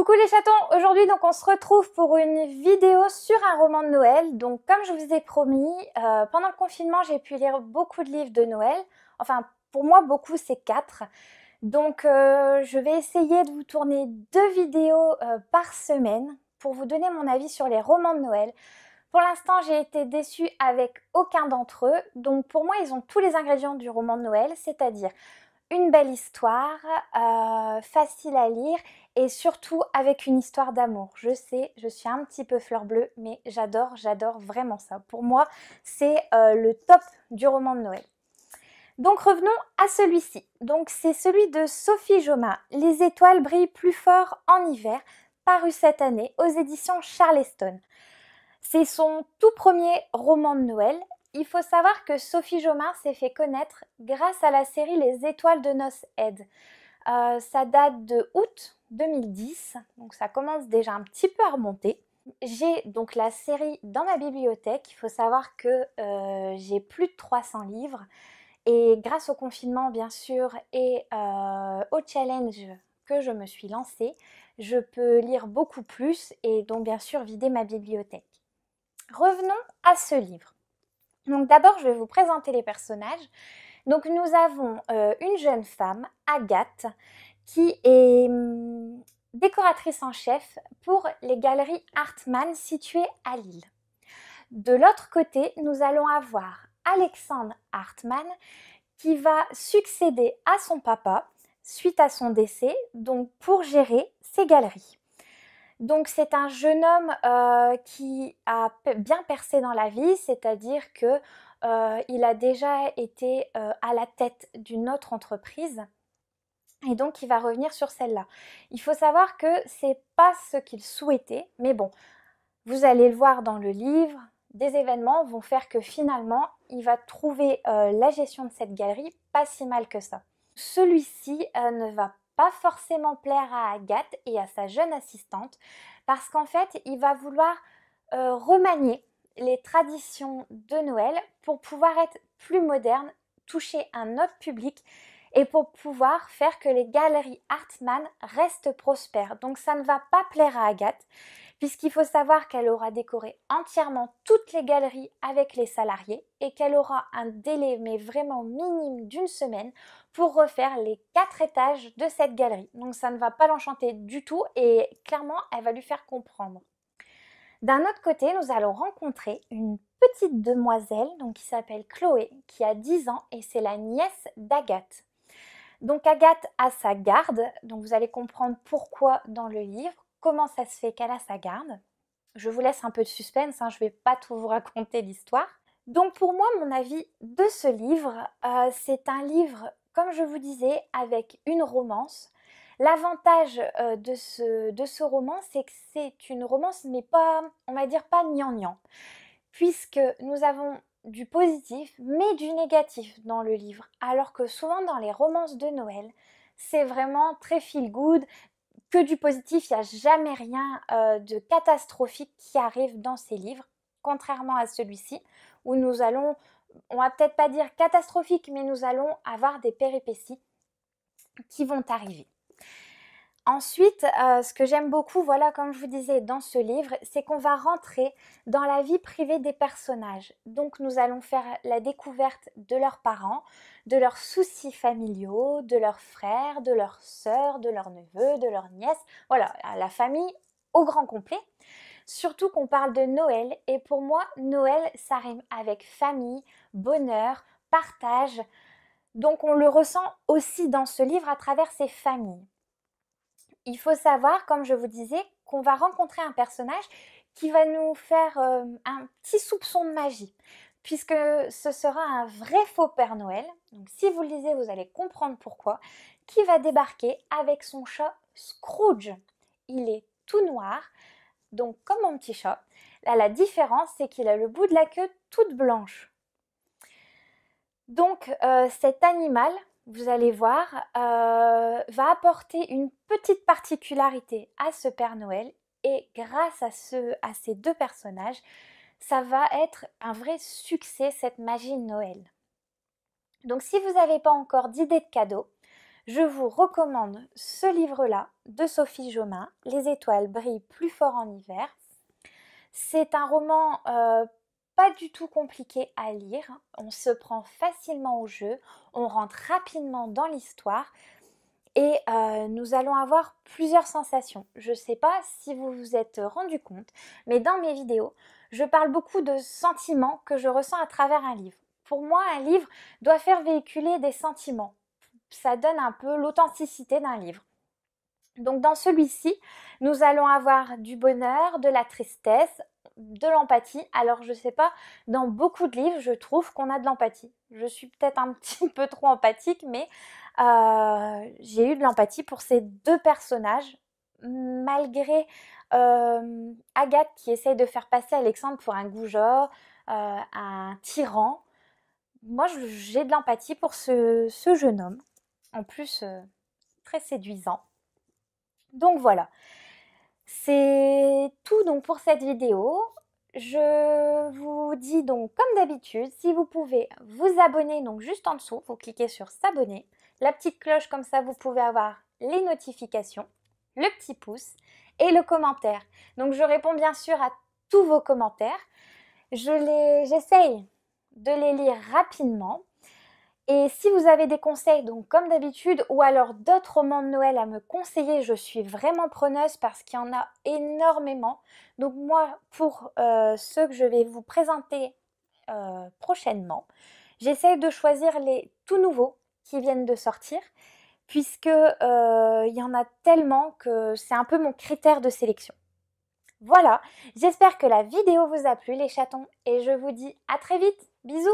Coucou les chatons, aujourd'hui donc on se retrouve pour une vidéo sur un roman de Noël. Donc comme je vous ai promis, pendant le confinement j'ai pu lire beaucoup de livres de Noël. Enfin pour moi beaucoup, c'est 4. Donc je vais essayer de vous tourner 2 vidéos par semaine pour vous donner mon avis sur les romans de Noël. Pour l'instant j'ai été déçue avec aucun d'entre eux. Donc pour moi ils ont tous les ingrédients du roman de Noël, c'est-à-dire une belle histoire, facile à lire et surtout avec une histoire d'amour. Je sais, je suis un petit peu fleur bleue, mais j'adore vraiment ça. Pour moi, c'est le top du roman de Noël. Donc revenons à celui-ci. Donc c'est celui de Sophie Joma, Les étoiles brillent plus fort en hiver, paru cette année aux éditions Charleston. C'est son tout premier roman de Noël. Il faut savoir que Sophie Jomard s'est fait connaître grâce à la série Les étoiles de noces Ed. Ça date de août 2010, donc ça commence déjà un petit peu à remonter. J'ai donc la série dans ma bibliothèque. Il faut savoir que j'ai plus de 300 livres et grâce au confinement bien sûr et au challenge que je me suis lancée, je peux lire beaucoup plus et donc bien sûr vider ma bibliothèque. Revenons à ce livre. Donc d'abord, je vais vous présenter les personnages. Donc nous avons une jeune femme, Agathe, qui est décoratrice en chef pour les galeries Hartmann situées à Lille. De l'autre côté, nous allons avoir Alexandre Hartmann qui va succéder à son papa suite à son décès, donc pour gérer ses galeries. Donc c'est un jeune homme qui a bien percé dans la vie, c'est-à-dire que il a déjà été à la tête d'une autre entreprise et donc il va revenir sur celle-là. Il faut savoir que c'est pas ce qu'il souhaitait, mais bon, vous allez le voir dans le livre, des événements vont faire que finalement il va trouver la gestion de cette galerie pas si mal que ça. Celui-ci ne va pas forcément plaire à Agathe et à sa jeune assistante parce qu'en fait il va vouloir remanier les traditions de Noël pour pouvoir être plus moderne, toucher un autre public et pour pouvoir faire que les galeries Hartmann restent prospères. Donc ça ne va pas plaire à Agathe puisqu'il faut savoir qu'elle aura décoré entièrement toutes les galeries avec les salariés et qu'elle aura un délai mais vraiment minime d'une semaine pour refaire les 4 étages de cette galerie. Donc ça ne va pas l'enchanter du tout et clairement elle va lui faire comprendre. D'un autre côté, nous allons rencontrer une petite demoiselle donc, qui s'appelle Chloé, qui a 10 ans et c'est la nièce d'Agathe. Donc Agathe a sa garde, donc vous allez comprendre pourquoi dans le livre, comment ça se fait qu'elle a sa garde. Je vous laisse un peu de suspense, je ne vais pas tout vous raconter l'histoire. Donc pour moi, mon avis de ce livre, c'est un livre, comme je vous disais, avec une romance. L'avantage de ce roman, c'est que c'est une romance, mais pas, on va dire, pas gnangnan, puisque nous avons du positif, mais du négatif dans le livre, alors que souvent dans les romances de Noël, c'est vraiment très feel good, que du positif, il n'y a jamais rien de catastrophique qui arrive dans ces livres, contrairement à celui-ci, où nous allons, on va peut-être pas dire catastrophique, mais nous allons avoir des péripéties qui vont arriver. Ensuite, ce que j'aime beaucoup, voilà, comme je vous disais dans ce livre, c'est qu'on va rentrer dans la vie privée des personnages. Donc nous allons faire la découverte de leurs parents, de leurs soucis familiaux, de leurs frères, de leurs sœurs, de leurs neveux, de leurs nièces. Voilà, la famille au grand complet. Surtout qu'on parle de Noël et pour moi, Noël, ça rime avec famille, bonheur, partage. Donc on le ressent aussi dans ce livre à travers ces familles. Il faut savoir, comme je vous disais, qu'on va rencontrer un personnage qui va nous faire un petit soupçon de magie, puisque ce sera un vrai faux Père Noël. Donc si vous le lisez, vous allez comprendre pourquoi, qui va débarquer avec son chat Scrooge. Il est tout noir, donc comme mon petit chat. Là, la différence, c'est qu'il a le bout de la queue toute blanche. Donc cet animal, vous allez voir, va apporter une petite particularité à ce Père Noël et grâce à ces 2 personnages, ça va être un vrai succès cette magie de Noël. Donc si vous n'avez pas encore d'idée de cadeau, je vous recommande ce livre-là de Sophie Jomain, Les étoiles brillent plus fort en hiver. C'est un roman pas du tout compliqué à lire, on se prend facilement au jeu, on rentre rapidement dans l'histoire et nous allons avoir plusieurs sensations. Je ne sais pas si vous vous êtes rendu compte, mais dans mes vidéos, je parle beaucoup de sentiments que je ressens à travers un livre. Pour moi, un livre doit faire véhiculer des sentiments. Ça donne un peu l'authenticité d'un livre. Donc dans celui-ci, nous allons avoir du bonheur, de la tristesse, de l'empathie. Alors je sais pas, dans beaucoup de livres, je trouve qu'on a de l'empathie. Je suis peut-être un petit peu trop empathique, mais j'ai eu de l'empathie pour ces deux personnages, malgré Agathe qui essaye de faire passer Alexandre pour un goujat, un tyran. Moi, j'ai de l'empathie pour ce jeune homme, en plus très séduisant. Donc voilà, c'est tout donc pour cette vidéo. Je vous dis donc comme d'habitude, si vous pouvez vous abonner donc juste en dessous, vous cliquez sur s'abonner, la petite cloche comme ça vous pouvez avoir les notifications, le petit pouce et le commentaire. Donc je réponds bien sûr à tous vos commentaires, j'essaye de les lire rapidement. Et si vous avez des conseils, donc comme d'habitude, ou alors d'autres romans de Noël à me conseiller, je suis vraiment preneuse parce qu'il y en a énormément. Donc moi, pour ceux que je vais vous présenter prochainement, j'essaye de choisir les tout nouveaux qui viennent de sortir, puisque il y en a tellement que c'est un peu mon critère de sélection. Voilà, j'espère que la vidéo vous a plu les chatons, et je vous dis à très vite. Bisous!